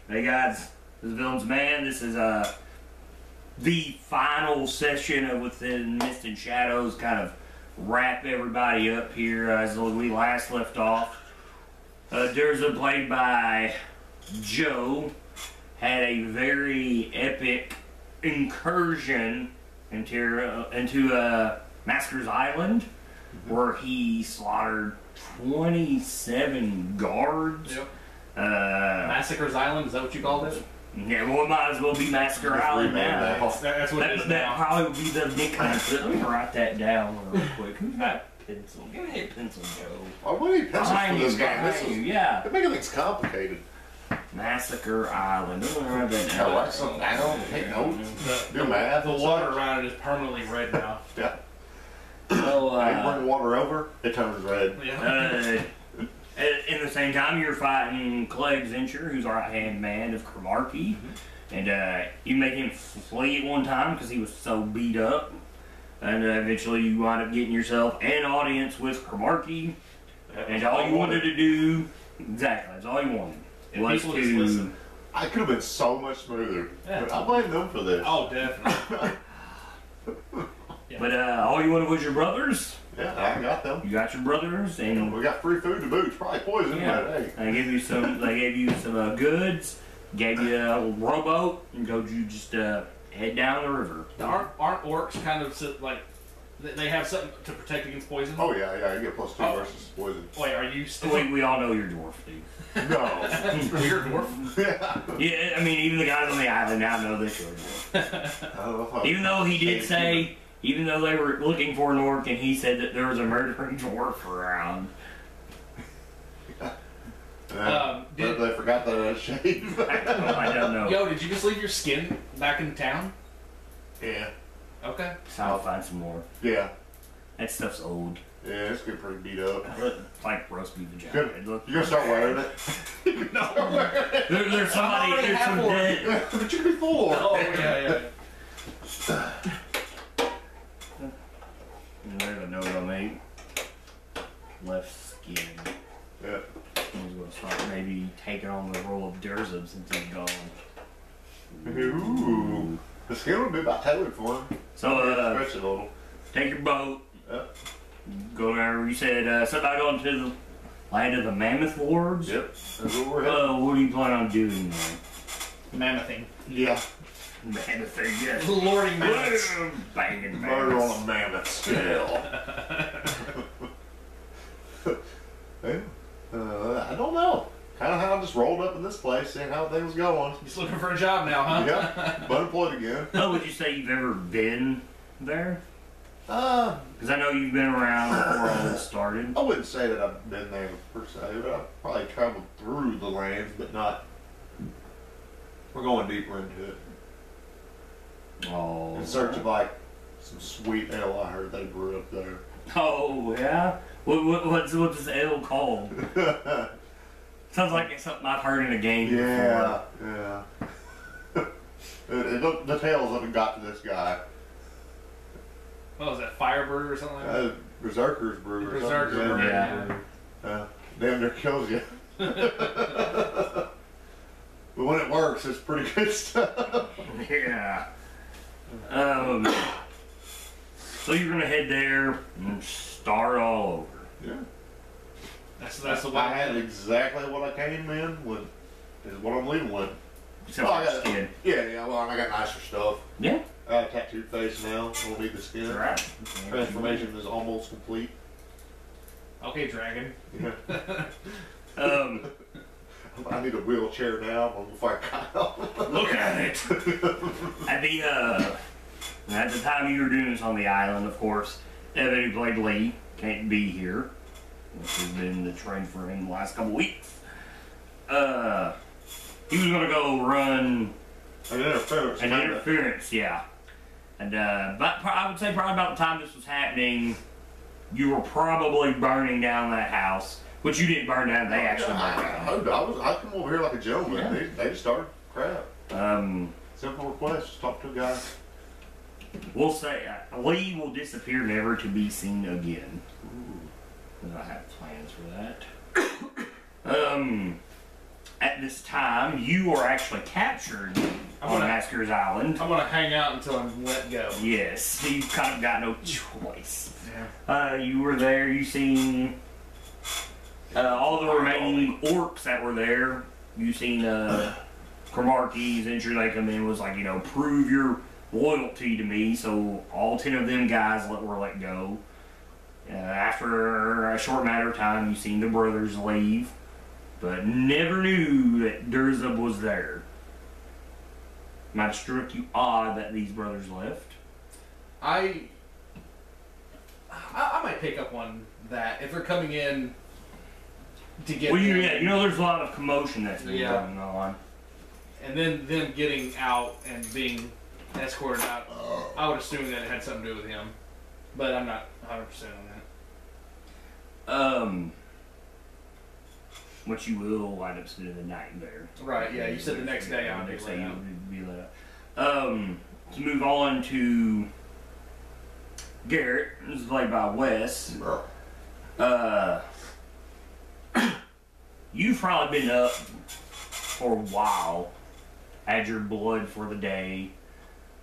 Hey guys, this is Villain's Man. This is the final session of Within Mist and Shadows. Kind of wrap everybody up here as we last left off. Durza, played by Joe, had a very epic incursion into Maskyr's Island, where he slaughtered 27 guards. Yep. Massacre's Island, is that what you called it? Yeah, well, it might as well be Massacre Island now. That's what it is That now. probably would be the nickname. Let me write that down real quick. Who's got a pencil? Give me a pencil, Joe. Why would he pencil for this game? Yeah. They're making things complicated. Massacre Island. Let me write that down. Yeah, write something down, take notes, do math. The water around it is permanently red now. Yeah. So, bring water over, it turns red. Yeah. In the same time, you're fighting Clegg Zincher, who's our right-hand man of Cromarcky. And you make him flee at one time because he was so beat up. And eventually you wind up getting yourself an audience with Cromarcky. And all you wanted to do, exactly, that's all you wanted. Was people just listen. I could have been so much smoother. Yeah. But I blame them for this. Oh, definitely. Yeah. But all you wanted was your brothers. Yeah, I got them. You got your brothers, and We got free food to boot. It's probably poison, but hey. they gave you some. They gave you some goods. Gave you a rowboat, and told you just head down the river. Aren't orcs kind of like they have something to protect against poison? Oh yeah, you get +2 versus poison. Wait, are you still? We all know you're dwarf, dude. No. You're a dwarf? Yeah. Yeah, I mean, even the guys on the island now know that you're a dwarf. I don't know if I Even though he did say, even though they were looking for an orc, and he said that there was a murdering dwarf around. but they forgot that shave. I don't know. Yo, did you just leave your skin back in town? Yeah. Okay. So I'll find some more. Yeah. That stuff's old. Yeah, it's getting pretty beat up. It's like roast beef vagina. Good. You're gonna start wearing it? No. There's somebody, there's some dead. But you can be full. Oh, yeah. There's a note on me. Left skin. Yeah. He's going to start maybe taking on the role of Durza since he's gone. Ooh. The skin would be about tailored for him. So, Stretch it a little. take your boat. Yep. Go there. You said something about going to the land of the Mammoth Lords? Yep. That's where we're headed. What do you plan on doing there? Mammothing. Yeah. Mammoth, yes. Lording mammoths. Banging Murder mammoths. on a mammoth scale. Yeah. I don't know. Kind of how I just rolled up in this place, seeing how things was going. Just looking for a job now, huh? Yeah. Unemployed again. Oh, would you say you've ever been there? Uh, Because I know you've been around before all this started. I wouldn't say that I've been there per se, but I've probably traveled through the lands, but not. We're going deeper into it. Oh. In search of like some sweet ale I heard they brew up there. Oh, yeah? What's this ale called? Sounds like it's something I've heard in a game Yeah, yeah. The details haven't got to this guy. What was that, Firebird or something like that? Berserker's brew or Berserker something. brew, yeah. Damn near kills you. But when it works, it's pretty good stuff. before. Yeah. So you're going to head there and start all over. Yeah. That's the way. I had exactly what I came in with, is what I'm leaving with. Except Oh, I for got- skin. Yeah, well, I got nicer stuff. Yeah. I have a tattooed face now. I don't need the skin. That's right. Transformation is almost complete. Okay, dragon. Yeah. Um, I need a wheelchair now. I'm gonna fight Kyle. look at it. At the time you were doing this on the island, of course, Evan, who played Lee, can't be here. This has been the trend for him the last couple weeks. He was gonna go run An interference. an interference, yeah. And but I would say probably about the time this was happening, you were probably burning down that house, which you didn't burn down. They actually burned down. I come over here like a gentleman. Yeah. They just started crap. Simple request. Just talk to a guy. We'll say Lee will disappear, never to be seen again. I have plans for that. at this time, you are actually captured on Maskyr's Island. I'm gonna hang out until I'm let go. Yes, you've kind of got no choice. Yeah. You were there. You seen all the remaining orcs that were there. You seen Cromarcky's entry. They come in was like, you know, prove your loyalty to me. So all 10 of them guys were let go. After a short matter of time, you seen the brothers leave, but never knew that Durzub was there. Might have struck you odd that these brothers left. I might pick up on that if they're coming in to get. Well, you know, there's a lot of commotion that's been Yeah. going on, and then them getting out and being escorted out. I would assume that it had something to do with him, but I'm not 100% on that. Which you will wind up spending the night there. Right? Yeah, you said the next day I'll be Next day let out. you'll be let out. To move on to Garrett, this is played by Wes. You've probably been up for a while, had your blood for the day.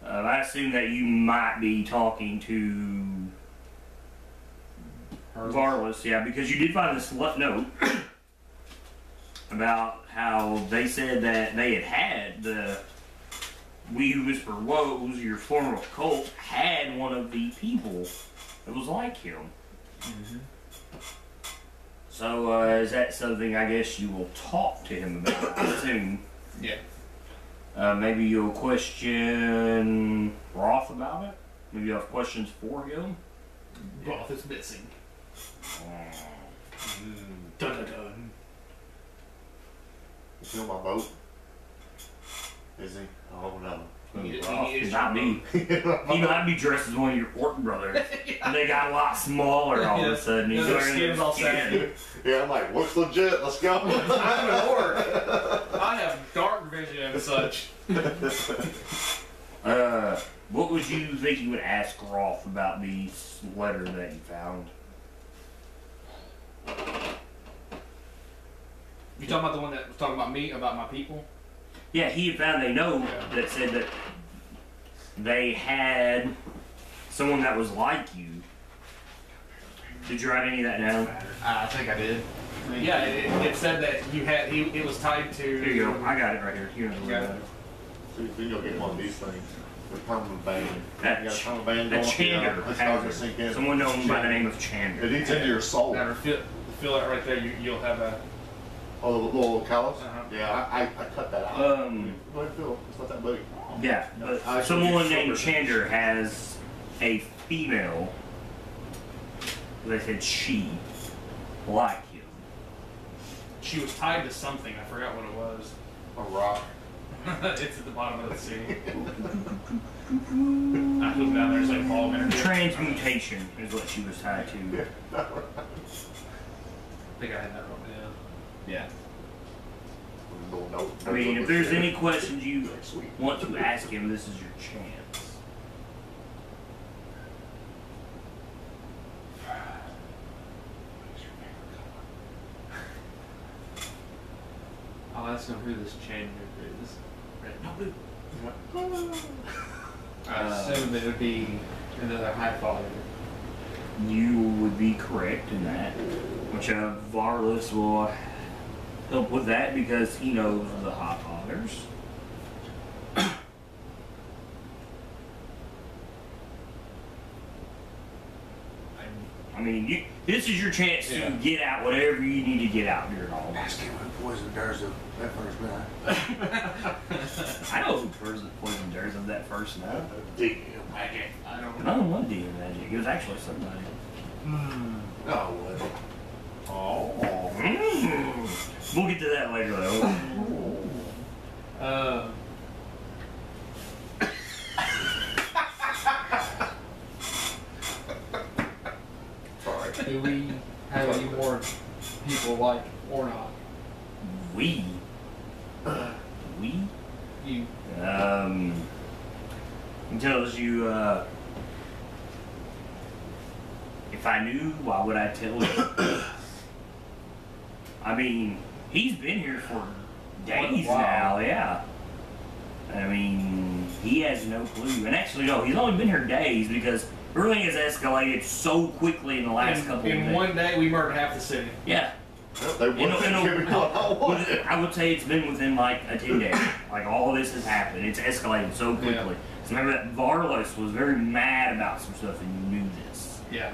I assume that you might be talking to Varlas, yeah, because you did find this note about how they said that they had the We Who Whisper Woes, your former cult, had one of the people that was like him. Mm-hmm. So, is that something I guess you will talk to him about soon? Yeah. Maybe you'll question Roth about it? Maybe you have questions for him? Roth is missing. Dun dun dun. Is he on my boat? Is he? Oh no. Roth not me. He might be dressed as one of your orc brothers. And they got a lot smaller all of a sudden. He's their wearing skin's their all skin. saggy. Yeah, I'm like, looks legit. Let's go. I'm an orc. I have dark vision and such. What would you think you would ask Roth about the letter that you found? You talking about the one that was talking about me, about my people? Yeah, he had found a note that said that they had someone that was like you. Did you write any of that down? I think I did. Yeah, it said that you had. It was tied to. Here you go. I got it right here. Here's the Yeah. letter. See if we can go get one of these things. With permanent band. That You got a permanent band That going? Chander Yeah, it's starting to has sink it. in. Someone known by the name of Chander. It eats into your soul. Now, fill that right there. You'll have a. Oh, the little callus? Uh-huh. Yeah, I cut that out. Go ahead and fill it. It's not that big. Yeah, but I someone should named be Chander has a female. They said she like him. She was tied to something. I forgot what it was. A rock. It's at the bottom of the sea. I flew down there. It's like ball energy. Transmutation is what she was tied to. I think I had that wrong down. Yeah. Little note. I mean, if there's any questions you want to ask him, this is your chance. I'll ask him who this Chandler is. I assume it would be another High Father. You would be correct in that. Which Varlas will help with that because he knows the High Fathers. I mean, this is your chance to get out whatever you need to get out here at all. Ask him who poisoned Durza that first night. I know who poisoned Durza that first night. Dig magic. I don't I don't want DM magic. It was actually somebody. Oh, well. Oh. We'll get to that later though. Sorry. Do we have any more people like Oronok? We. You. He tells you, if I knew, why would I tell you? I mean, he's been here for days Wow. now, yeah. I mean, he has no clue. And actually, no, he's only been here days because everything has escalated so quickly in the last couple of days. In one day, we murdered half the city. Yeah. They wouldn't give me what I wanted. I would say it's been within like a 10 days. Like all this has happened. It's escalated so quickly. Yeah. So remember that Varlos was very mad about some stuff and you knew this. Yeah.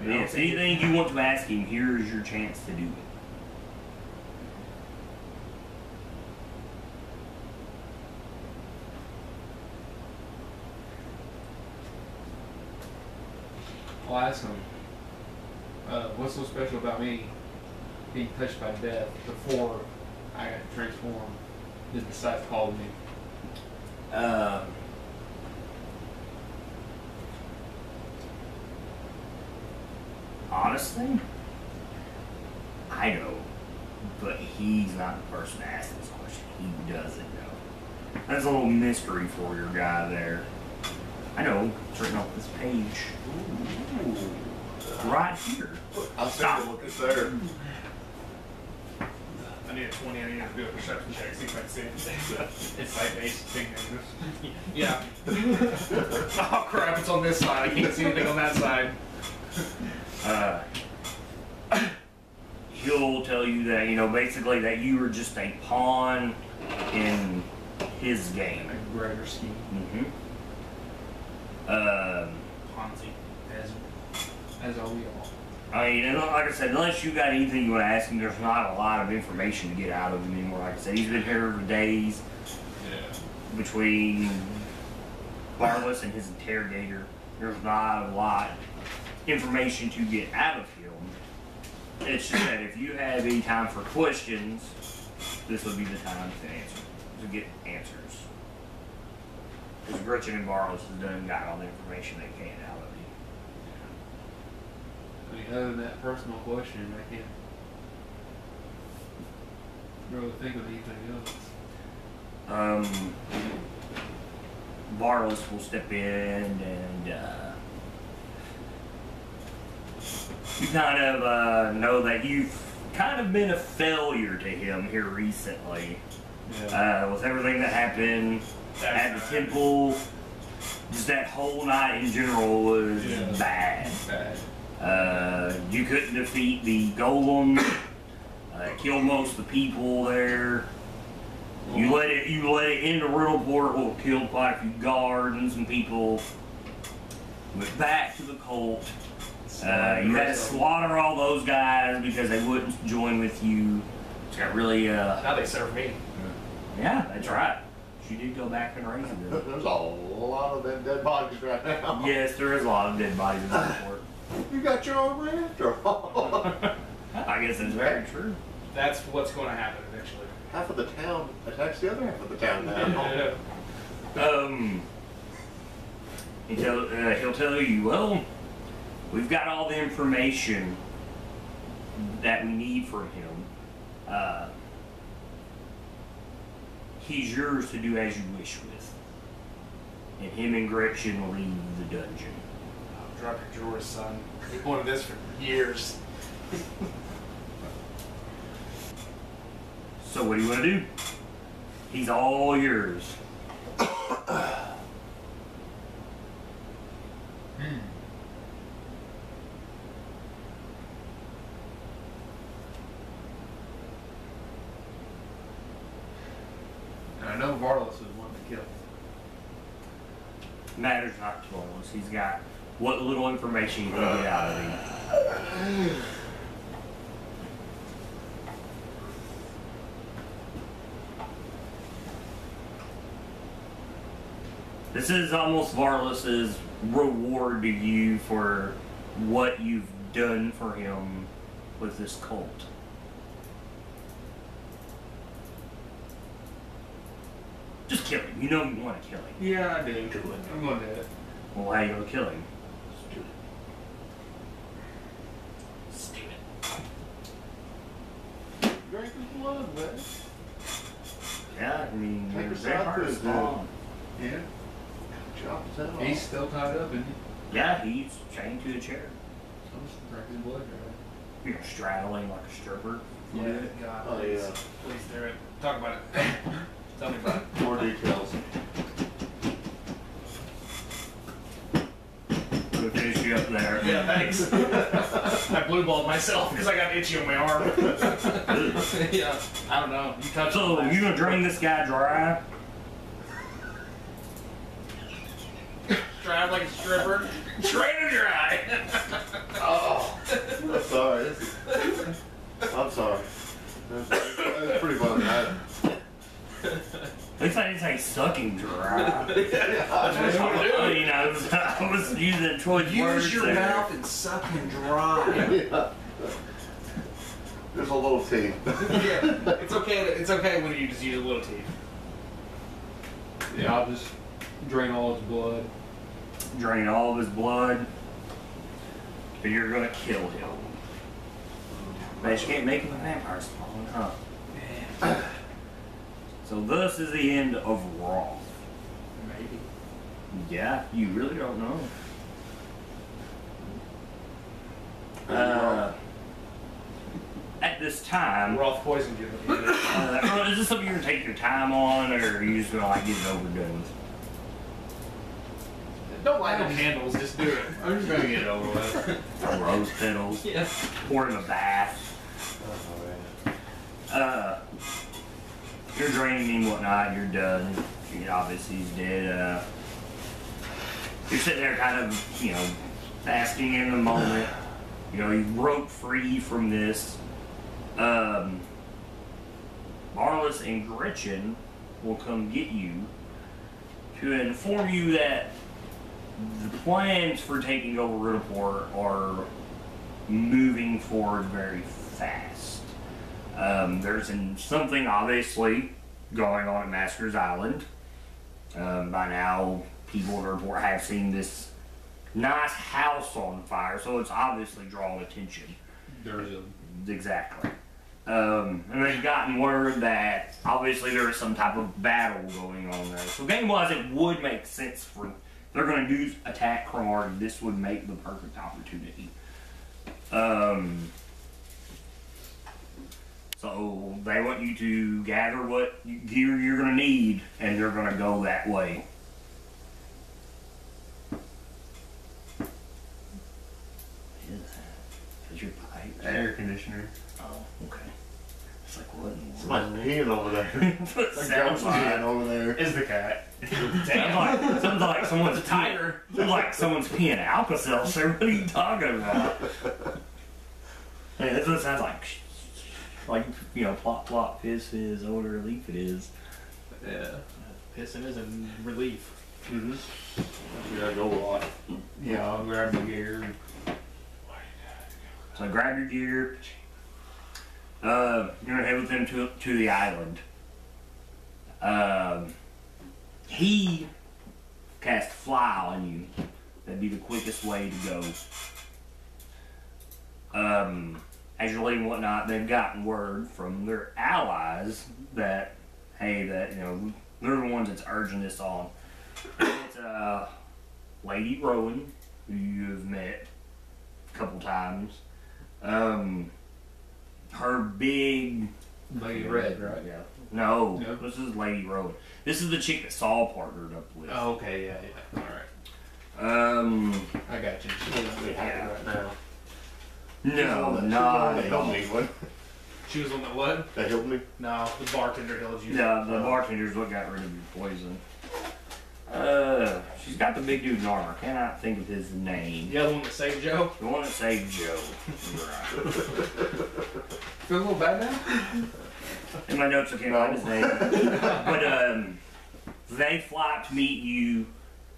Yes, anything you want to ask him, here is your chance to do it. I'll ask him, what's so special about me being touched by death before I got transformed, just besides calling me? Honestly, I know, but he's not the person to ask this question. He doesn't know. That's a little mystery for your guy there. I know, it's written off this page. Ooh. Right here. I'll stop looking there. I need a 20. I need to do a perception check, see if I can see anything. It's like basic big numbers. Yeah. Oh crap! It's on this side. I can't see anything on that side. He'll tell you that, you know, basically that you were just a pawn in his game. A greater scheme. Ponzi. As are we all. I mean, and like I said, unless you got anything you want to ask him, there's not a lot of information to get out of him anymore. Like I said, he's been here for days Yeah. between Barless and his interrogator. There's not a lot of information to get out of him. It's just that if you have any time for questions, this would be the time to get answers. Because Gretchen and Barless has done got all the information they can out of you. I mean, other than that personal question, I can't really think of anything else. Barless will step in and you kind of know that you've kind of been a failure to him here recently. Yeah. With everything that happened at the temple, just that whole night in general was bad. You couldn't defeat the golem. Killed most of the people there. You let it into Riddleport. Well, killed quite a few guards and some people. Went back to the cult. You had to slaughter all those guys because they wouldn't join with you. It's got really Now they serve me. yeah, that's right. She did go back and raise them. There's a lot of them dead bodies right now. Yes, there is a lot of dead bodies in the fort. You got your own rancher. I guess it's very true. That's what's going to happen eventually. Half of the town attacks the other half of the town now. He'll tell you, well, we've got all the information that we need from him. He's yours to do as you wish with. And him and Gretchen will leave the dungeon. Oh, drop your drawers, son. We've wanted this for years. So what do you want to do? He's all yours. And I know Varlos is one to kill. Matters not to us. He's got what little information you can get out of him. This is almost Varlos's reward to you for what you've done for him with this cult. Just kill him. You know you want to kill him. Yeah, I do. I'm going to do it. Well, how are you going to kill him? Stupid. Drink his blood, man. Yeah, I mean, Take your a shot vampire to is it, long. Yeah. Chop his head off. He's still tied up, isn't he? Yeah, he's chained to a chair. I'm just drink his blood dry. You're straddling like a stripper. Yeah. God, Oh, please. yeah. Please do it. Talk about it. Tell me about it. More details. We'll finish you up there. Yeah, thanks. I blue balled myself because I got itchy on my arm. Yeah, I don't know. You touched So, it. you gonna drain this guy dry? Drive like a stripper. Drain him dry. Oh, I'm sorry. I'm sorry. That's pretty funny. At least I didn't say sucking dry. That's what we do. You know, I was using choice words Use your there. mouth and suck and dry. Yeah. There's a little teeth. Yeah, it's okay. It's okay when you just use a little teeth. Yeah, I'll just drain all his blood. Drain all of his blood. But you're gonna kill him. But you can't make him a vampire spawn, huh? So this is the end of Roth. Maybe. Yeah, you really don't know. At this time, Roth poisoned you. is this something you're gonna take your time on, or are you just gonna like get it over and done with? Don't light no candles. Just do it. I'm just gonna get it over with. Rose petals, Yeah. pour him a bath. You're draining him, whatnot. You're done. Obviously, he's dead. You're sitting there, kind of, you know, basking in the moment. You know, you broke free from this. Marlis and Gretchen will come get you to inform you that the plans for taking over Ridaport are moving forward very fast. There's something obviously going on at Maskyr's Island. By now, people in Ridaport have seen this nice house on fire, so it's obviously drawn attention. There's a Exactly. And they've gotten word that obviously there is some type of battle going on there. So game-wise, it would make sense for they're going to do attack Cromarcky. This would make the perfect opportunity. So they want you to gather what gear you're going to need, and you're going to go that way. Is your pipe? air conditioner. Oh, okay. It's like, what in the world? Somebody's peeing over there. What sounds like? Peeing over there. Is the cat. Sounds like someone's It's a tiger. Sounds like someone's peeing Alka-Seltzer. What are you talking about? Hey, that's what it sounds like. Like, you know, plop, plop, piss fizz, odor, leaf it is. Yeah. Pissing is a relief. Mm-hmm. We gotta go a lot. Yeah, I'll grab my gear. So grab your gear. You're gonna head with them to the island. He cast fly on you. That'd be the quickest way to go. As you're leaving and whatnot, they've gotten word from their allies that, hey, that, you know, they're the ones that's urging this on. It's Lady Rowan, who you have met a couple times. Her big Lady Red, right? Yeah. No, No. this is Lady Rowan. This is the chick that Saul partnered up with. Oh, okay, yeah, yeah. Alright. I got you. We're happy right now. No, They not helped at all. me. What? She was on the what? They helped me. No, the bartender held you. No, the bartender's what got rid of your poison. She's got the big dude in armor. Cannot think of his name. The other one that saved Joe. The one that saved Joe. Right. Feel a little bad now? In my notes I can't find his name. But they fly to meet you.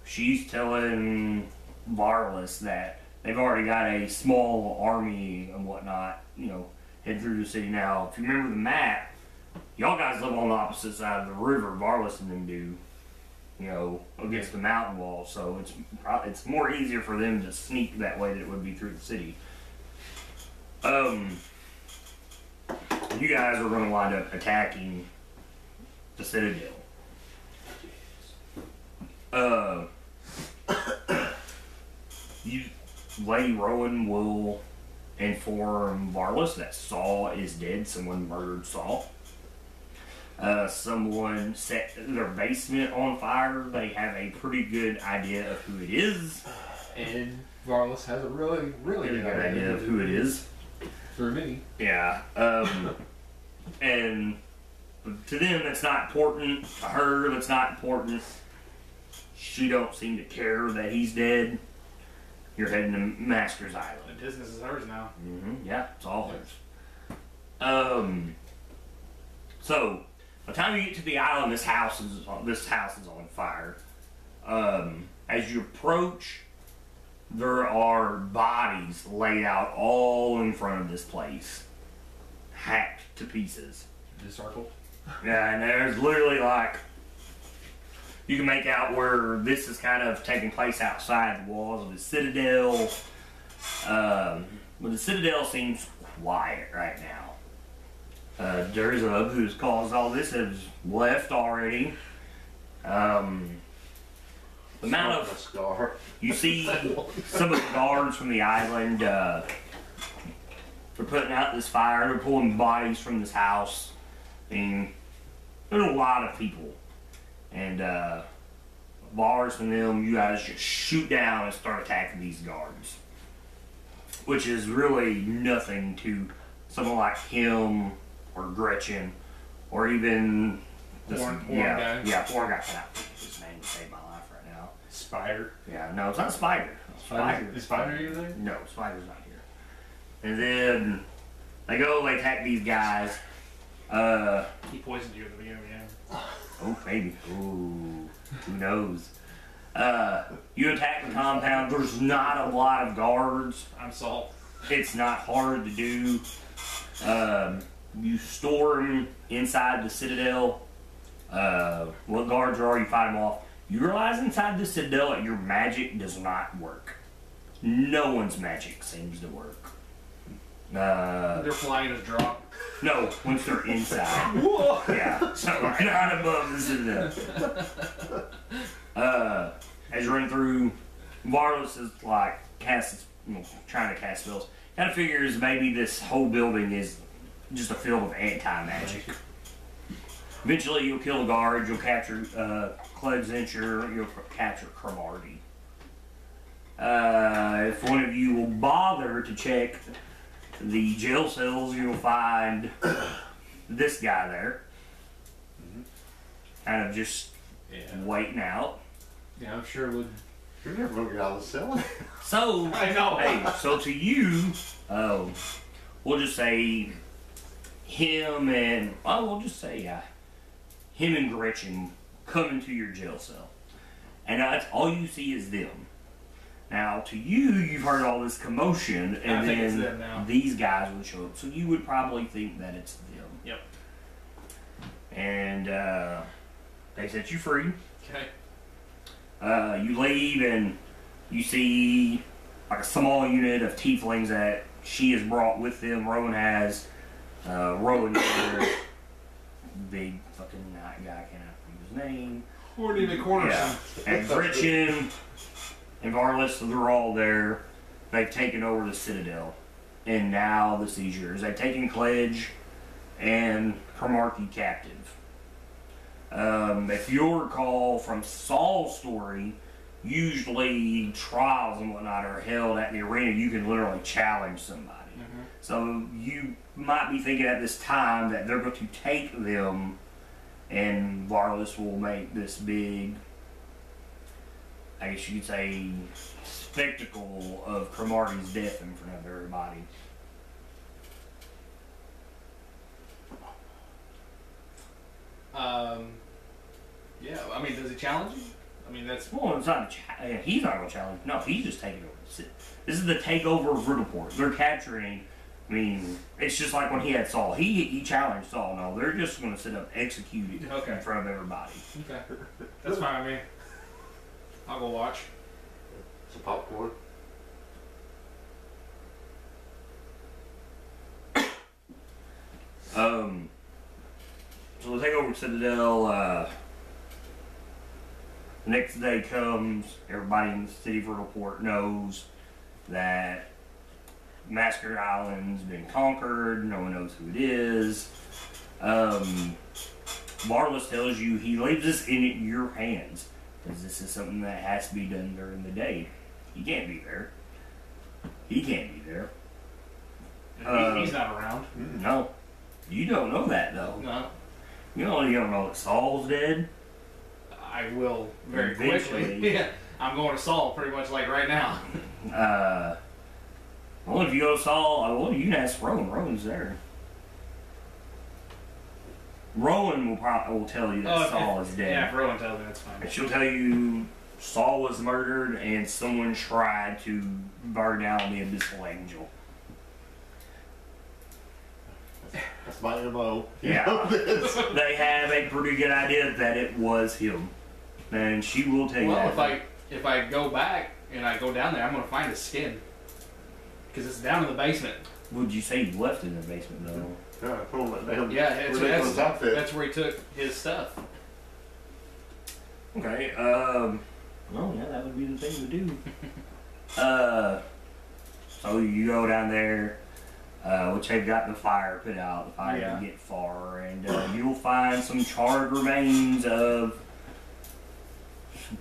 She's telling Varless that they've already got a small army and whatnot, you know, head through the city now. If you remember the map, y'all guys live on the opposite side of the river, Varless and them do, you know, against the mountain wall, so it's more easier for them to sneak that way than it would be through the city. You guys are going to wind up attacking the Citadel. Lady Rowan will inform Varlas that Saul is dead. Someone murdered Saul. Someone set their basement on fire. They have a pretty good idea of who it is. And Varlas has a really good idea of who it is. For me. Yeah. And to them, that's not important. To her, that's not important. She don't seem to care that he's dead. You're heading to Maskyr's Island. The business is hers now. Yeah, it's all hers. So, by the time you get to the island, this house is on fire. As you approach, there are bodies laid out all in front of this place, hacked to pieces. Just circle. Yeah, and there's literally like, you can make out where this is kind of taking place outside the walls of the citadel. But the citadel seems quiet right now. Durzub, who's caused all this, has left already. The amount of Maskyr. you see some of the guards from the island. They're putting out this fire. They're pulling bodies from this house. And there's a lot of people. And bars and them, you guys just shoot down and start attacking these guards. Which is really nothing to someone like him or Gretchen or even this Porn guy. Yeah, porn guy. I cannot think of his name to save my life right now. Spider. Yeah, no, it's not Spider. Is Spider here there? No, Spider's not here. And then they go, they attack these guys. He poisoned you at the beginning of the game. Oh, maybe. Ooh, who knows? You attack the compound. There's not a lot of guards. I'm Saul. It's not hard to do. You storm inside the citadel. What guards are, you fight them off. You realize inside the citadel that your magic does not work. No one's magic seems to work. They're flying as drop. No, once they're inside. Whoa! Yeah, so not above the citadel. As you run through, Varlas is like trying to cast spells. Kind of figures maybe this whole building is just a field of anti-magic. Eventually, you'll kill a guard. You'll capture Clegzenture. You'll capture Cromarcky. If one of you will bother to check the jail cells, you'll find this guy there. Kind of just waiting out. Yeah, I'm sure would. You're never gonna get out of the cell. So, I know. hey, so to you, we'll just say him and, we'll just say him and Gretchen come into your jail cell. And that's all you see is them. Now, to you, you've heard all this commotion, and I think it's then them now. these guys would show up. So you would probably think that it's them. Yep. And they set you free. Okay. You leave, and you see like a small unit of tieflings that she has brought with them. Rowan has. Rowan, big fucking night guy, cannot think of his name. Horny McCornerson. Yeah. And Gretchen and Varlas, they're all there. They've taken over the Citadel. And now the seizures. They've taken Cledge and Cromarcky captive. If you'll recall from Saul's story, usually trials and whatnot are held at the arena. You can literally challenge somebody. So you might be thinking at this time that they're going to take them, and Varlas will make this big, I guess you could say, spectacle of Cromarty's death in front of everybody. Yeah, I mean, does he challenge you? I mean, that's... Well, it's not he's not going to challenge. No, he's just taking over the city. This is the takeover of Riddleport. They're capturing... I mean, it's just like when he had Saul. He challenged Saul. No, they're just going to sit up and execute it in front of everybody. Okay. That's fine with me. I'll go watch. It's a popcorn. So we'll take over Citadel. The next day comes, everybody in the city of Riddleport knows that Maskyr Island's been conquered. No one knows who it is. Varless tells you he leaves this in your hands, because this is something that has to be done during the day. He can't be there. He can't be there. He's not around. No. You don't know that, though. No. You don't know that Saul's dead. I will very Eventually. quickly. Yeah. I'm going to Saul pretty much like right now. Well, if you go to Saul, well, you can ask Rowan. Rowan's there. Rowan will tell you that Saul is dead. Yeah, if Rowan tells me, that's fine. And she'll tell you Saul was murdered and someone tried to burn down the Abyssal Angel. That's my MO. Yeah. They have a pretty good idea that it was him. And she will tell you that. Well, if I go back and I go down there, I'm going to find his skin. Because it's down in the basement. Would you say you left it in the basement, though? Yeah, I put on that damn Yeah, outfit. that's where he took his stuff. Okay, well, yeah, that would be the thing to do. So you go down there, which they've got the fire put out. The fire didn't get far, and you'll find some charred remains of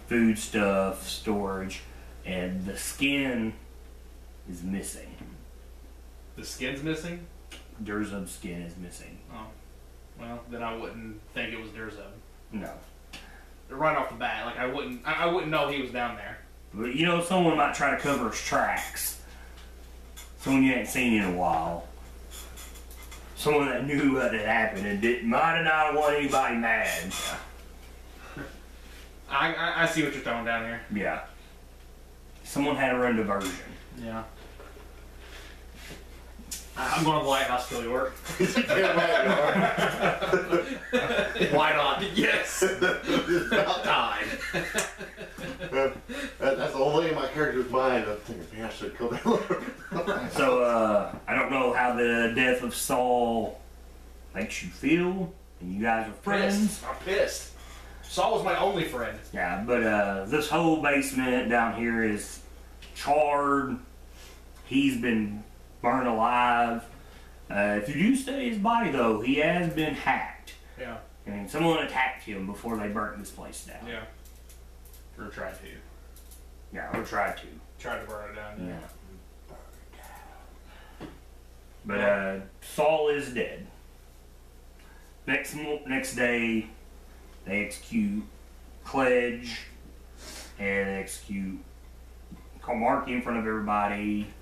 food stuff, storage, and the skin is missing. The skin's missing? Durzub's skin is missing. Oh. Well, then I wouldn't think it was Durzub. No. Right off the bat, like I wouldn't know he was down there. But you know, someone might try to cover his tracks. Someone you ain't seen in a while. Someone that knew what had happened and might have not want anybody mad. I see what you're throwing down here. Yeah. Someone had a run diversion. Yeah. I'm going to the lighthouse till you work. Why not? Yes. It's about time. That's the only in my character's mind. I'm thinking, man, I should kill that. So, I don't know how the death of Saul makes you feel. And you guys are friends. I'm pissed. Saul was my only friend. Yeah, but this whole basement down here is charred. He's been burned alive. If you do study his body, though, he has been hacked. Yeah. I mean, someone attacked him before they burnt this place down. Yeah. Or tried to. Yeah, or tried to. Tried to burn it down. Yeah. But Saul is dead. Next day, they execute Cledge and they execute Cromarcky in front of everybody.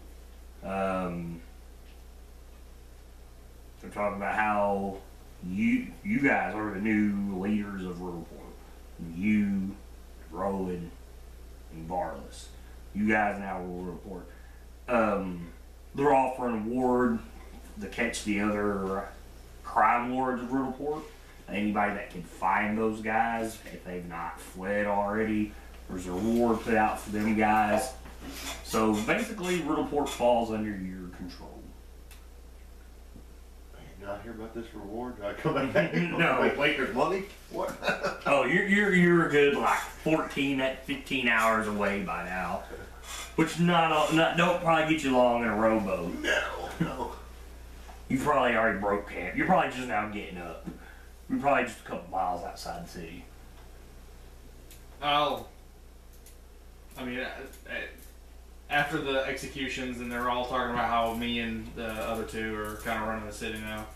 They're talking about how you guys are the new leaders of Riddleport. You, Rowan, and Varless. You guys now rule Riddleport. They're offering an award to catch the other crime lords of Riddleport. Anybody that can find those guys, if they've not fled already, there's a reward put out for them guys. So basically, Riddleport falls under your control. Did I hear about this reward? Did I come back? No. Wait, there's money? What? Oh, you're a good like 15 hours away by now, which don't probably get you long in a rowboat. No. You probably already broke camp. You're probably just now getting up. You're probably just a couple miles outside the city. Oh. I mean, after the executions, and they're all talking about how me and the other two are kind of running the city now.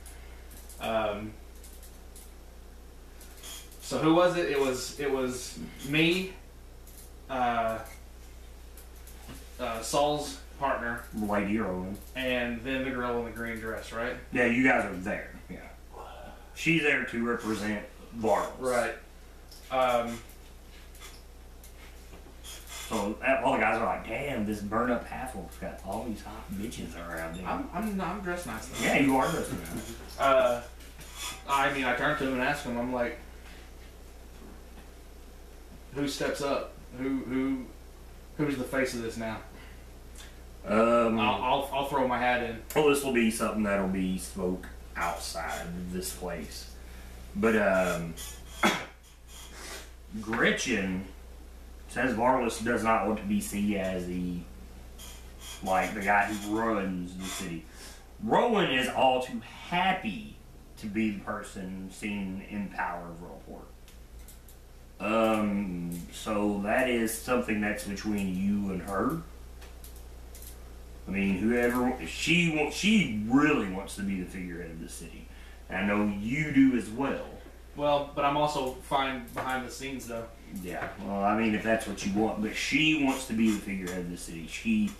So who was it? It was me, Saul's partner, Lady Rowan. and then the girl in the green dress, right? Yeah, you guys are there. Yeah. She's there to represent Varless. Right. So all the guys are like, damn, this burn up half-orc's got all these hot bitches around him. I'm dressed nice though. Yeah, you are dressed nice. I mean, I turned to him and asked him. I'm like, who steps up? Who's the face of this now? I'll throw my hat in. Well, this will be something that'll be spoke outside of this place. But Gretchen says Varless does not want to be seen as the like the guy who runs the city. Rowan is all too happy to be the person seen in power of Roleport. So that is something that's between you and her. I mean, whoever she really wants to be the figurehead of the city. And I know you do as well. Well, but I'm also fine behind the scenes, though. Yeah, well, I mean, if that's what you want, but she wants to be the figurehead of the city. She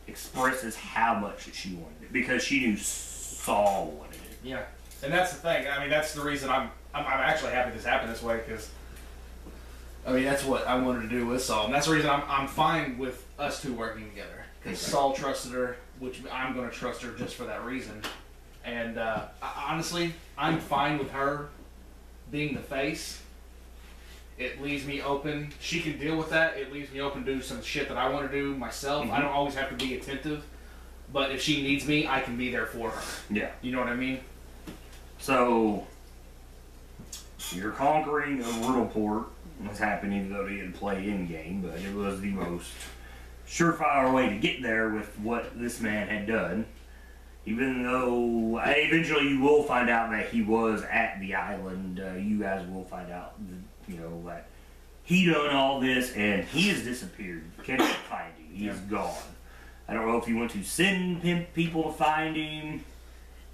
expresses how much that she wanted it because she knew Saul wanted it. Yeah, and that's the thing. I mean, that's the reason I'm actually happy this happened this way because I mean that's what I wanted to do with Saul, and that's the reason I'm fine with us two working together because Saul trusted her, which I'm going to trust her just for that reason. And honestly, I'm fine with her being the face. It leaves me open. She can deal with that. It leaves me open to do some shit that I want to do myself. I don't always have to be attentive, but if she needs me, I can be there for her. Yeah. You know what I mean? So, you're conquering a Riddleport. What's happened even though they didn't play in-game, but it was the most surefire way to get there with what this man had done. Even though eventually you will find out that he was at the island, you guys will find out, you know, that he done all this and he has disappeared. Can't find him. He is gone. I don't know if you want to send people to find him.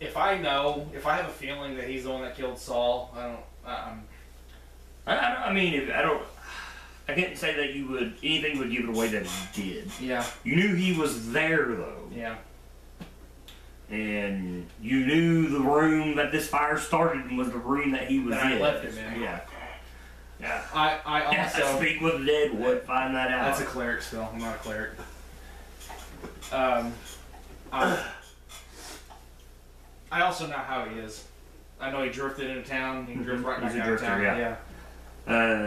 If I have a feeling that he's the one that killed Saul, I mean, I can't say that you would, anything would give it away that he did. Yeah. You knew he was there though. Yeah. And you knew the room that this fire started was the room that he was in. I left him in. Yeah. Yeah. I also speak with the dead would find that out. That's a cleric spell. I'm not a cleric. I also know how he is. I know he drifted into town. He drifted right back out of town. Yeah.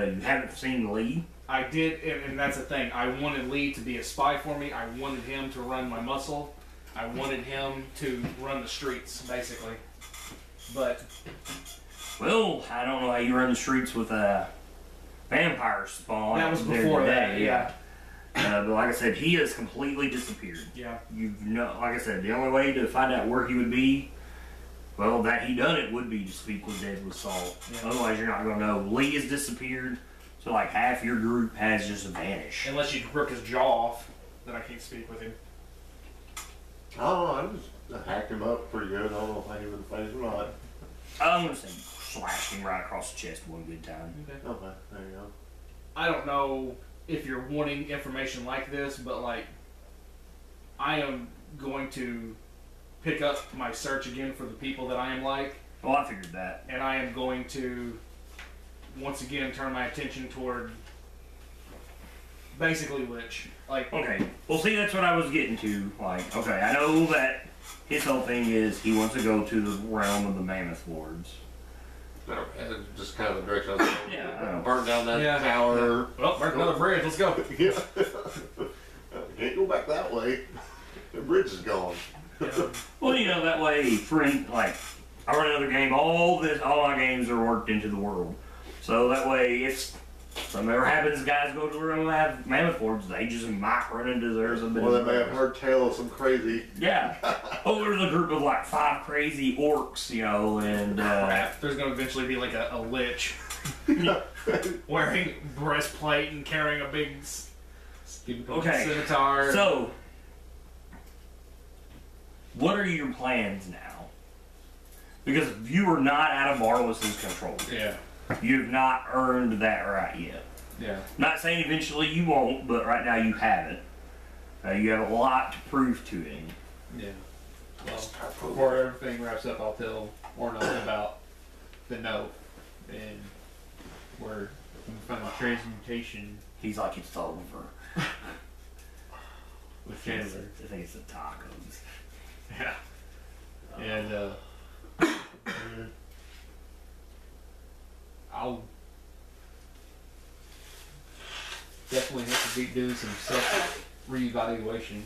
You haven't seen Lee? I did, and that's the thing. I wanted Lee to be a spy for me. I wanted him to run my muscle. I wanted him to run the streets, basically. But well, I don't know how you run the streets with a vampire spawn. That was before that, yeah. But like I said, he has completely disappeared. Yeah. Like I said, the only way to find out where he would be, well, that he done it would be to speak with dead with Saul. Yeah. Otherwise, you're not going to know. Lee has disappeared, so like half your group has just vanished. Unless you rip his jaw off, then I can't speak with him. Oh, I just hacked him up pretty good. I don't know if I hit him in the face or not. I'm going to say slashed him right across the chest one good time. Okay, there you go. I don't know if you're wanting information like this, but like, I am going to pick up my search again for the people that I am like. Well, I figured that. And I am going to, once again, turn my attention toward basically Lich. Like, okay, well, see, that's what I was getting to. Like, okay, I know that his whole thing is he wants to go to the realm of the Mammoth Lords. Just kind of the direction I was going. Yeah, burn down that tower. Well, burn another bridge. Let's go. Yeah. Can't go back that way. The bridge is gone. Yeah. Well, you know, that way, like, I run another game, all my games are worked into the world. So that way, if something ever happens, guys go to the realm of Mammoth Lords, they just might run into theirs a bit. Well, they may have heard tale of some crazy. Yeah. Oh, there's a group of like 5 crazy orcs, you know, and crap. There's going to eventually be like a lich wearing breastplate and carrying a big scimitar. So, what are your plans now? Because you are not out of Marlis's control. Yeah. You've not earned that right yet. Yeah. Not saying eventually you won't, but right now you haven't. You have a lot to prove to him. Yeah. Well, before everything wraps up, I'll tell Oronok about the note and where we find the transmutation He's like, it's over. with Chandler. I think it's the tacos. Yeah. And I'll definitely have to be doing some self-reevaluation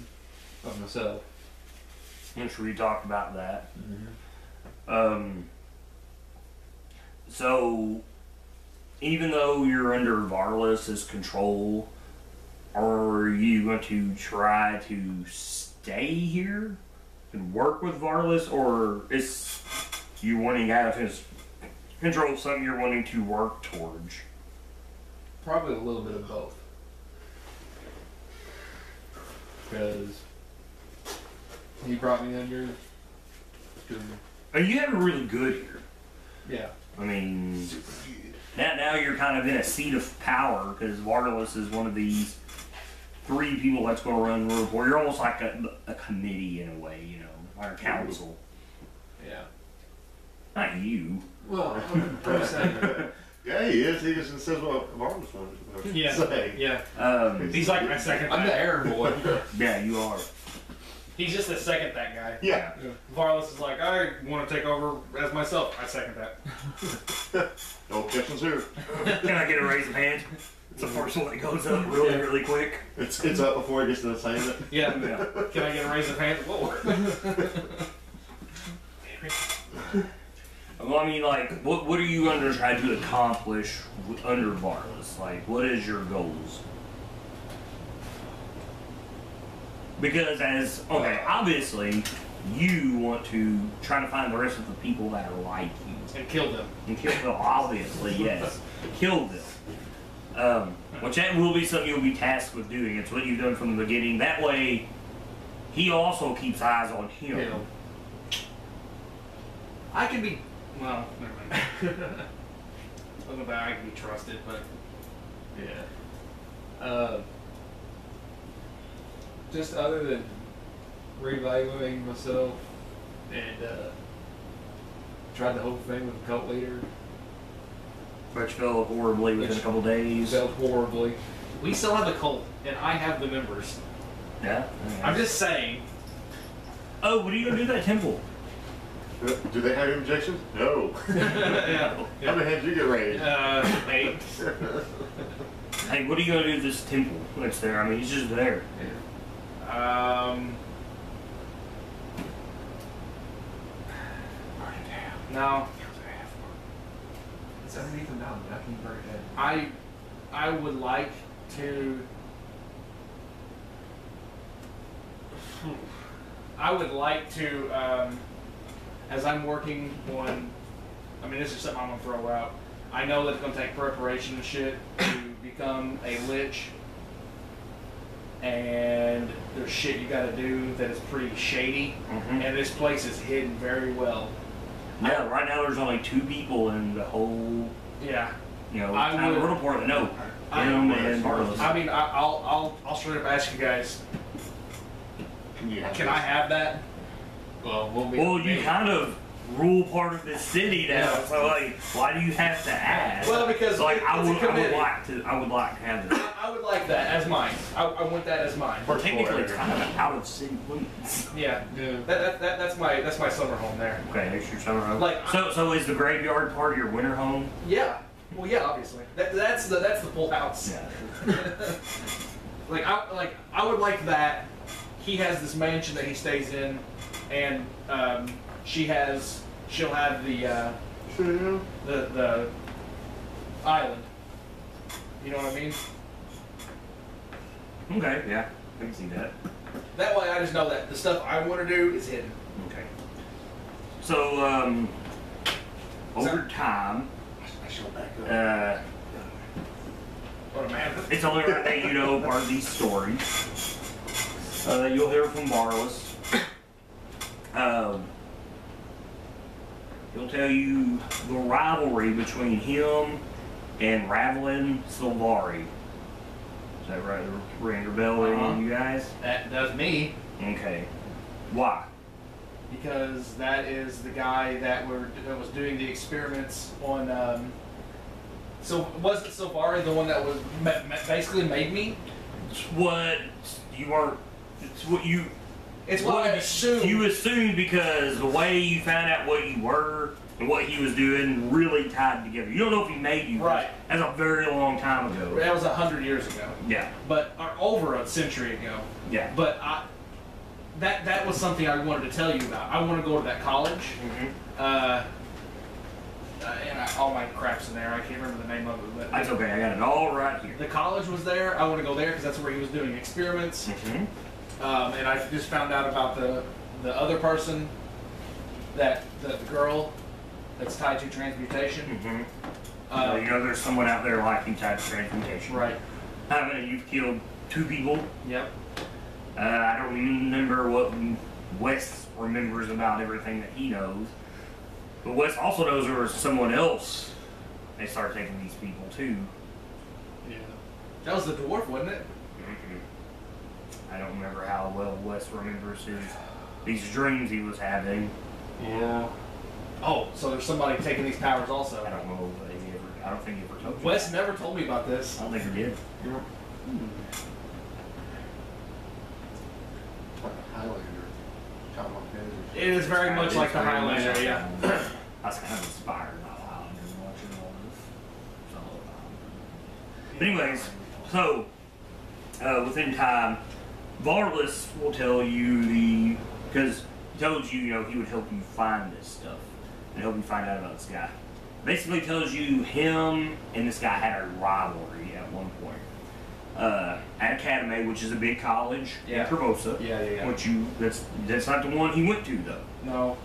of myself. I'm sure we talked about that. Mm-hmm. So, even though you're under Varlas's control, are you going to try to stay here and work with Varlas, or is you wanting out of his control something you're wanting to work towards? Probably a little bit of both. Because he brought me under. You have it really good here. Yeah. I mean, now you're kind of in a seat of power because Varlas is one of these 3 people that's going to run the report. You're almost like a committee in a way, you know, like a council. Yeah. Not you. Well, I'm just saying. Yeah, he is. He just says what Varlas wanted to Yeah. say. Yeah. He's like my second. I'm the errand boy. Yeah, you are. He's just the second that guy. Yeah. Varlas is like, I want to take over as myself. I second that. No objections here. Can I get a raise of hand? It's the first one that goes up really quick. It's up before he gets to saying it. Yeah. Can I get a raise of hand? Whoa. Well, I mean, like, what are you going to try to accomplish under Varlas? Like, what is your goals? Because obviously, you want to try to find the rest of the people that are like you. And kill them. And kill them, obviously, yes. Kill them. Which that will be something you'll be tasked with doing. It's what you've done from the beginning. That way, he also keeps eyes on him. Yeah. I can be. Well, never mind. I don't know about I can be trusted, but. Yeah. Just other than reevaluating myself and tried the whole thing with the cult leader. But you fell horribly within a couple days. Felt horribly. We still have the cult, and I have the members. Yeah. I'm just saying. Oh, what are you going to do to that temple? Do they have objections? No. Yeah. How many hands you get raised? 8. Hey, what are you going to do to this temple that's there? I mean, he's just there. No. It's underneath the mountain. I can burn it. I would like to. I would like to, as I'm working on. I mean, this is something I'm gonna throw out. I know that it's gonna take preparation and shit to become a lich, and there's shit you gotta do that is pretty shady, and this place is hidden very well. Yeah, right now there's only 2 people in the whole, Yeah. town of report that know. Him and Varlas. I mean, I'll straight up ask you guys. Can I have that? Well, you kind of rule part of this city now, Yeah. so like, why do you have to ask? Well, because like, I would committee. like to have this. I would like that as mine. I want that as mine. Or technically, it's kind of out of city limits. Yeah. That's my summer home there. Okay, that's your summer home. Like, so is the graveyard part of your winter home? Yeah. Well, yeah, obviously. That's the full house. Yeah. I would like that. He has this mansion that he stays in, and she'll have the island. You know what I mean? Okay, yeah, I can see that. That way, I just know that the stuff I want to do is hidden. Okay. So, over time, I shall back up. What a man. it's only right that you know part of these stories. You'll hear from Varlas. He'll tell you the rivalry between him and Ravelin Silvari. Is that right? Ring a bell with any of you guys? That does me. Okay. Why? Because that is the guy that was doing the experiments on. So wasn't Silvari the one that was basically made me? It's what you are. It's what you. It's what I assumed. You assumed because the way you found out what you were and what he was doing really tied together. You don't know if he made you. Right. That's a very long time ago. That was 100 years ago. Yeah. But or over a century ago. Yeah. But that was something I wanted to tell you about. I want to go to that college. Mm-hmm. And all my crap's in there. I can't remember the name of it. But That's okay. I got it all right here. the college was there. I want to go there because that's where he was doing experiments. Mm-hmm. And I just found out about the other person, that the girl that's tied to transmutation. So, you know, there's someone out there liking type of transmutation. Right. You've killed 2 people. Yep. I don't remember what Wes remembers about everything that he knows. But Wes also knows there was someone else. They started taking these people too. Yeah. That was the dwarf, wasn't it? I don't remember how well Wes remembers these dreams he was having. Yeah. Oh, so there's somebody taking these powers also. I don't know if I don't think he ever told you. Wes never told me about this. I don't think he did. Like a Highlander. Chop off heads or It is very much like the Very much Highlander, like yeah. Highlander. I was kind of inspired by the Highlander watching all this. It's all about it. But anyways, so within time, Varless will tell you because he told you, you know, he would help you find this stuff and help you find out about this guy. Basically tells you him and this guy had a rivalry at one point. At Academy, which is a big college in Corvosa. Yeah. Which that's not the one he went to though. No.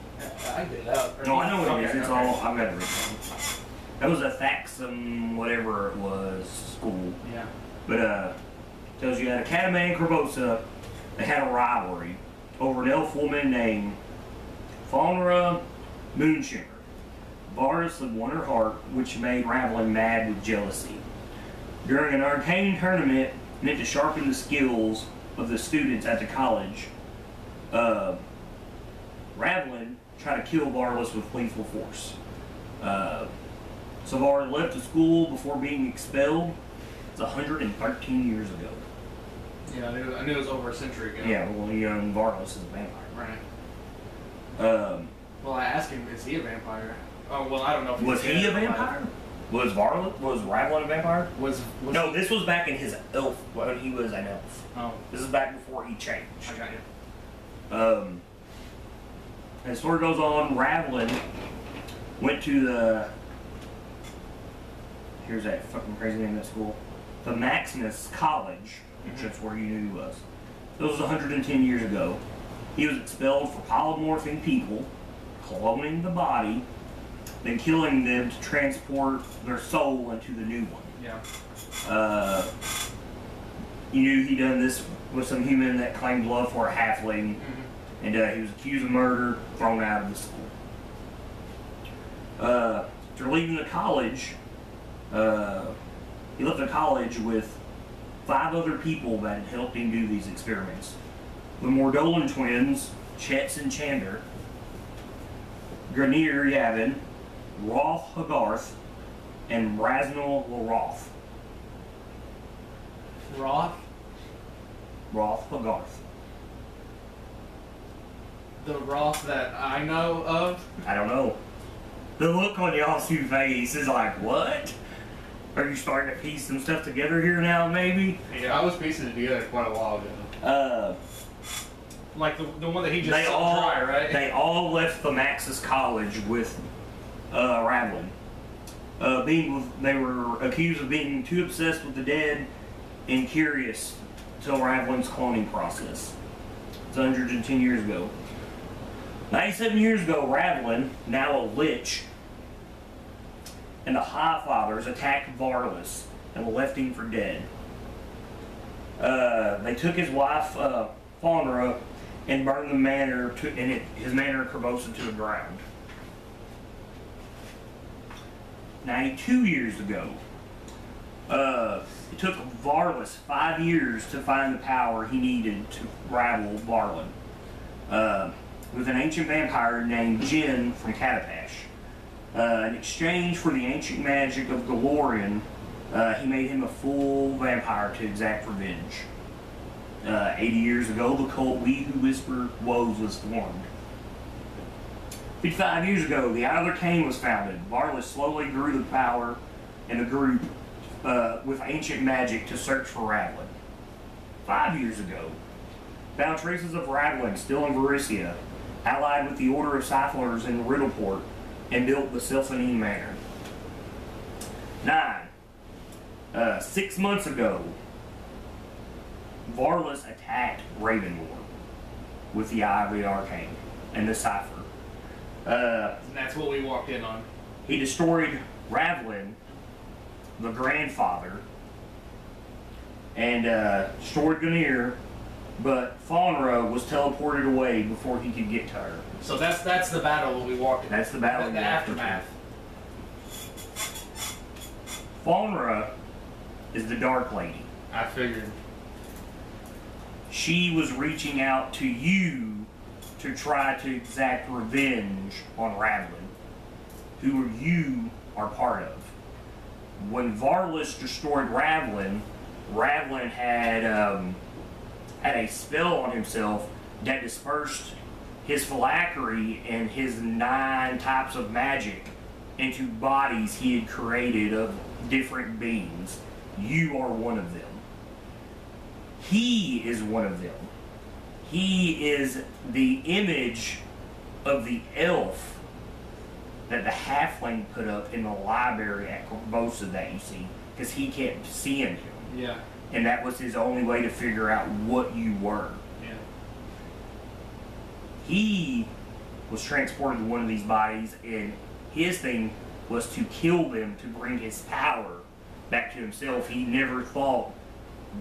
I get it out. No, I know what it is. Okay, It's okay. all I've got it written. That was a Thaxam, whatever it was, school. Yeah. But tells you at Academy in Corvosa, they had a rivalry over an elf woman named Faunra Moonshimmer. Varus had won her heart, which made Ravelin mad with jealousy. During an arcane tournament meant to sharpen the skills of the students at the college, Ravelin tried to kill Varus with lethal force. Savar left the school before being expelled. It's 113 years ago. Yeah, I knew it was over a century ago. Yeah, well, young Varus is a vampire. Right. Well, I asked him, is he a vampire? Oh, well, I don't know if Was he a vampire? Was Ravelin a vampire? Was No, this was back in his elf, when he was an elf. Oh, This is back before he changed. I got you. And the story goes on, Ravelin went to the, here's that fucking crazy name of that school, the Maximus College, which that's where you knew he was. This was 110 years ago. He was expelled for polymorphing people, cloning the body, then killing them to transport their soul into the new one. Yeah. You knew he done this with some human that claimed love for a halfling, and he was accused of murder, thrown out of the school. After leaving the college, he left the college with 5 other people that had helped him do these experiments. The Mordolan twins, Chetz and Chander, Grenier Yavin, Roth Hagarth, and Raznal Laroth. Roth? Roth Hagarth. The Roth that I know of? I don't know. The look on y'all's two face is like, what? Are you starting to piece some stuff together here now, maybe? Yeah, I was piecing it together quite a while ago. Like the one that he just They sucked all dry, right? They all left the Maxis College with Ravelin. They were accused of being too obsessed with the dead and curious until Ravelin's cloning process. It's 110 years ago. 97 years ago, Ravelin, now a lich, and the High Fathers attacked Varless and left him for dead. They took his wife, Faunra, and burned the manor his manor in Corvosa to the ground. 92 years ago, it took Varless 5 years to find the power he needed to rival Varlin. With an ancient vampire named Jin from Katapash. In exchange for the ancient magic of Galorian, he made him a full vampire to exact revenge. 80 years ago, the cult We Who Whisper Woes was formed. 55 years ago, the Eye of the Cane was founded. Varless slowly grew the power in the group with ancient magic to search for Ravelin. 5 years ago, found traces of Ravelin still in Varissia, allied with the Order of Cyclers in Riddleport, and built the Sylphanine Manor. 9. 6 months ago, Varlas attacked Ravenmoor with the Eye of the Arcane and the Cipher. And that's what we walked in on. He destroyed Ravlin, the grandfather, and destroyed Gunir, but Fawnra was teleported away before he could get to her. So that's the battle that we walked in. That's the battle. The aftermath. Fawnra is the Dark Lady. I figured. She was reaching out to you to try to exact revenge on Ravlin, who you are part of. When Varlas destroyed Ravlin, Ravlin had a spell on himself that dispersed his phylactery and his 9 types of magic into bodies he had created of different beings. You are one of them. He is one of them. He is the image of the elf that the halfling put up in the library at Corvosa that you see, because he kept seeing him. Yeah. And that was his only way to figure out what you were. Yeah. He was transported to one of these bodies, and his thing was to kill them to bring his power back to himself. He never thought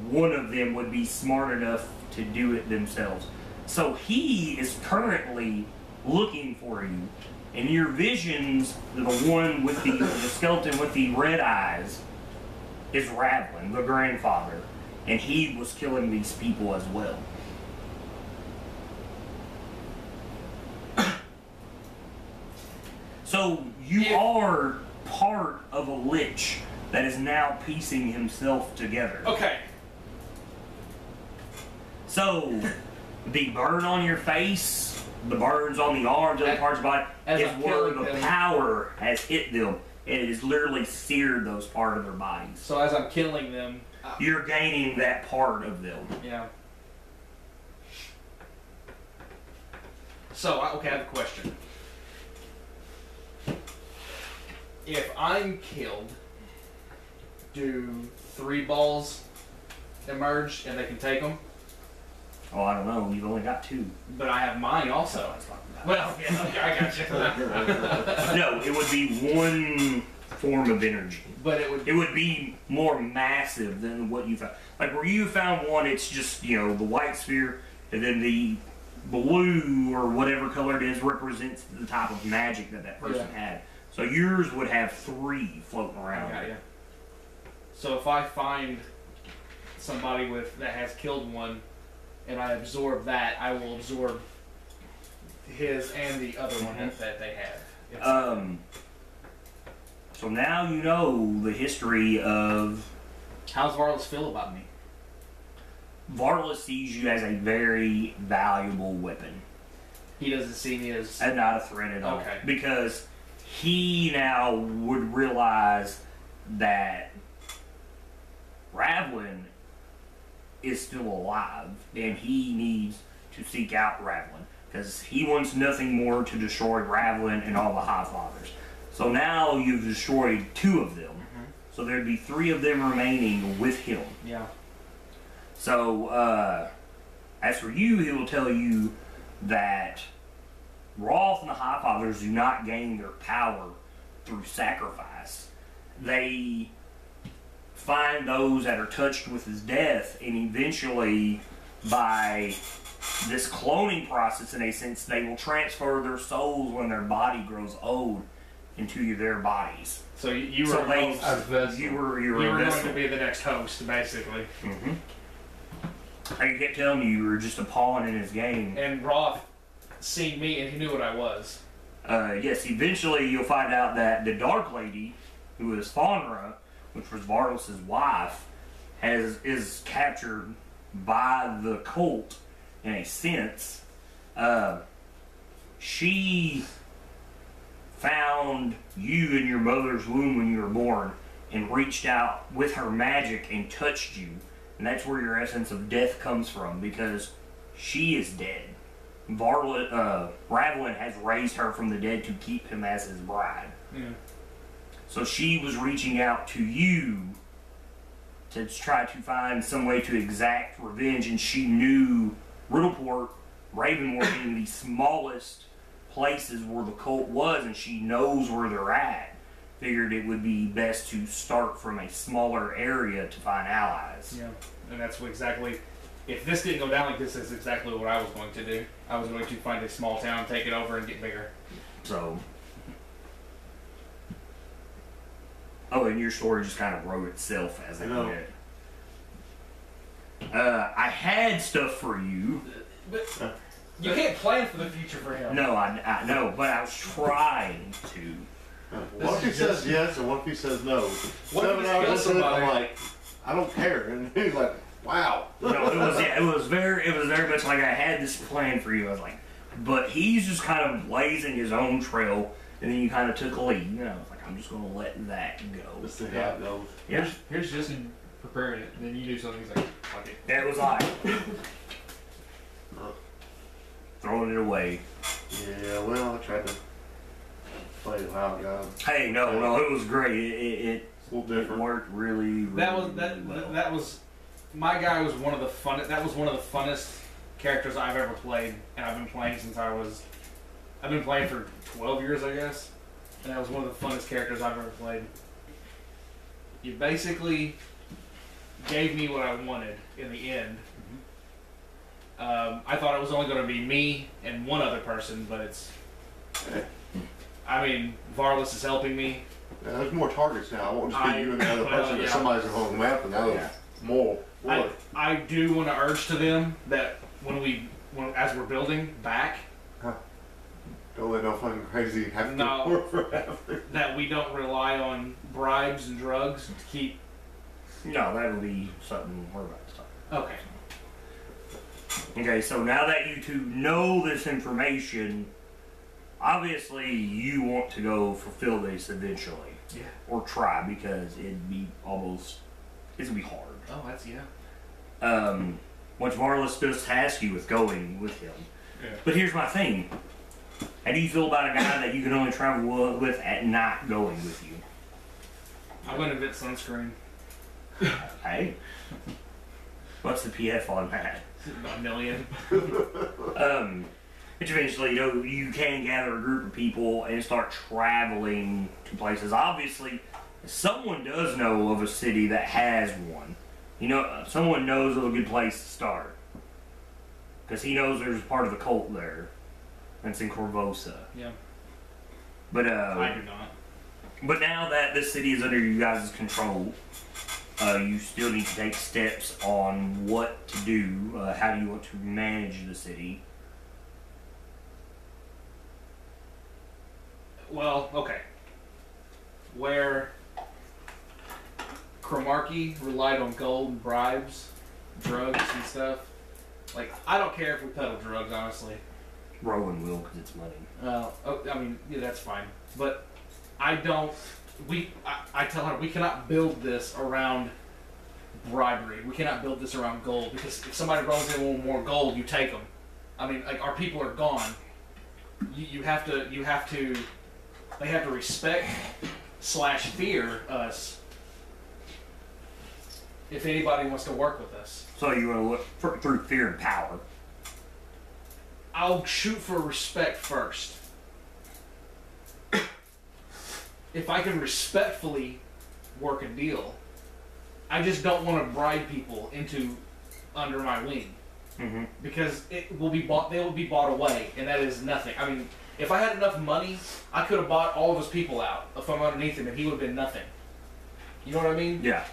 one of them would be smart enough to do it themselves. So he is currently looking for you. And your visions, the one with the skeleton with the red eyes, is Ravlin, the grandfather. And he was killing these people as well. So you are part of a lich that is now piecing himself together. Okay. So the burn on your face, the burns on the arms, other parts of the body, is where the power has hit them, and it has literally seared those parts of their bodies. So as I'm killing them, You're gaining that part of them. yeah. So okay, I have a question. If I'm killed, do 3 balls emerge and they can take them? Oh, I don't know. You've only got 2. But I have mine also. Well, yeah, okay, I got you. No, it would be one form of energy. But it would. It would be more massive than what you found. Like where you found one, it's just, the white sphere, and then the blue or whatever color it is represents the type of magic that person had. So yours would have 3 floating around. Yeah. So if I find somebody that has killed one, and I absorb that, I will absorb his and the other one that they have. So now you know the history of... How's Varlas feel about me? Varlas sees you as a very valuable weapon. He doesn't see me as... And not a threat at all. Okay. Because he now would realize that Ravlin is still alive, and he needs to seek out Ravlin, because he wants nothing more to destroy Ravlin and all the High Fathers. So now you've destroyed 2 of them, so there'd be 3 of them remaining with him. Yeah. So, as for you, he will tell you that Roth and the High Fathers do not gain their power through sacrifice. They find those that are touched with his death, and eventually, by this cloning process, in a sense, they will transfer their souls when their body grows old into their bodies. So you were you were going to be the next host, basically. I kept telling you were just a pawn in his game. And Roth seen me, and he knew what I was. Yes, eventually you'll find out that the Dark Lady, who is Fawnra, which was Varlos' wife, is captured by the cult in a sense. She found you in your mother's womb when you were born and reached out with her magic and touched you. And that's where your essence of death comes from, because she is dead. Ravlin has raised her from the dead to keep him as his bride. Yeah. So she was reaching out to you to try to find some way to exact revenge, and she knew Riddleport, Ravenmore being the smallest places where the cult was, and she knows where they're at. Figured it would be best to start from a smaller area to find allies. Yeah, and that's what exactly. If this didn't go down like this, is exactly what I was going to do. I was going to find a small town, take it over, and get bigger. So, and your story just kind of wrote itself as it went. I had stuff for you. But you can't plan for the future for him. No, I know, but I was trying to. What if he says yes and what if he says no? What if 7 he hours kills into it, somebody? I'm like, I don't care. And he's like, wow. No, it was very much like I had this plan for you. I was like, but he's just kind of blazing his own trail, and then you kind of took a lead. You know, I was like, I'm just gonna let that go. Let's see how it goes. Yeah, Here's Justin preparing it, and then you do something. He's like, fuck it. it was like throwing it away. Yeah, well, I tried to play it loud, guys. Hey, no, it was great. It It's a little different. worked really well. That was my guy was one of the fun. That was one of the funnest characters I've ever played, and I've been playing since I've been playing for 12 years, I guess, and that was one of the funnest characters I've ever played. You basically gave me what I wanted in the end. I thought it was only going to be me and one other person, but it's. I mean, Varlas is helping me. Yeah, there's more targets now. I won't just be you and the other well, person. yeah. If somebody's on the map, and now there's more. I do want to urge to them that as we're building back, Don't let no fucking crazy have No. to work forever. that we don't rely on bribes and drugs to keep. No, that'll be something we're about to talk. Okay. Okay, so now that you two know this information, obviously you want to go fulfill this eventually. Yeah. Or try, because it's gonna be hard. Oh, that's yeah. Once Varlas does task you with going with him. Yeah. But here's my thing. How do you feel about a guy that you can only travel with at not going with you? I'm gonna invent sunscreen. Hey. What's the PF on that? A million. Which eventually, you can gather a group of people and start traveling to places. Obviously, someone does know of a city that has one. Someone knows of a good place to start. Because he knows there's part of the cult there. That's in Corvosa. Yeah. But, I do not. But now that this city is under you guys' control, you still need to take steps on what to do. How do you want to manage the city? Well, okay. Where Cromarcky relied on gold and bribes, drugs and stuff. Like, I don't care if we peddle drugs, honestly. Rowan will, because it's money. I mean, yeah, that's fine. But I don't. I tell her we cannot build this around bribery. We cannot build this around gold, because if somebody rolls in with more gold, you take them. I mean, like, our people are gone. You have to. They have to respect/fear us if anybody wants to work with us. So you want to look through fear and power. I'll shoot for respect first. If I can respectfully work a deal, I just don't want to bribe people under my wing. Mm-hmm. Because they will be bought away, and that is nothing. I mean, if I had enough money, I could have bought all of his people out from underneath him, and he would have been nothing. You know what I mean? Yeah.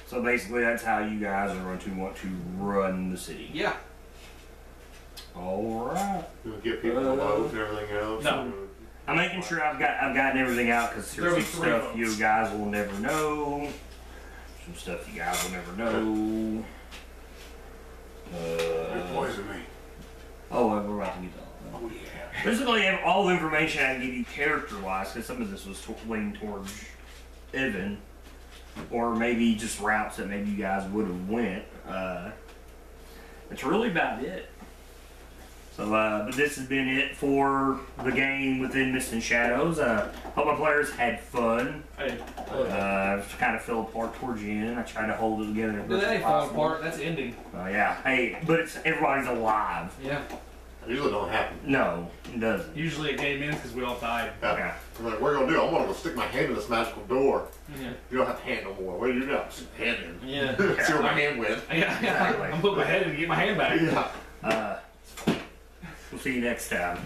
So basically, that's how you guys are going to want to run the city. Yeah. All right. You'll get people to vote and everything else. No. I'm making sure I've gotten everything out, because There'll there's be some 3 stuff votes. you guys will never know. Some stuff you guys will never know. You're poisoning me. Oh, we're about to get to all that. Oh, yeah. Basically, all the information I can give you character-wise, because some of this was leaning towards Evan, or maybe just routes that maybe you guys would have went. That's really about it. So, but this has been it for the game within Mist and Shadows. Hope my players had fun. Kind of fell apart towards the end. I tried to hold it together. No, that ain't falling apart. That's ending. Yeah. Hey, but everybody's alive. Yeah. It usually don't happen. No, it doesn't. Usually a game ends because we all died. Yeah. I'm like, what are you gonna do? I'm gonna go stick my hand in this magical door. Yeah. You don't have to hand no more. What do you do? Stick my hand in. Yeah. See where my hand went. Yeah. Exactly. I'm putting my head in to get my hand back. Yeah. We'll see you next time.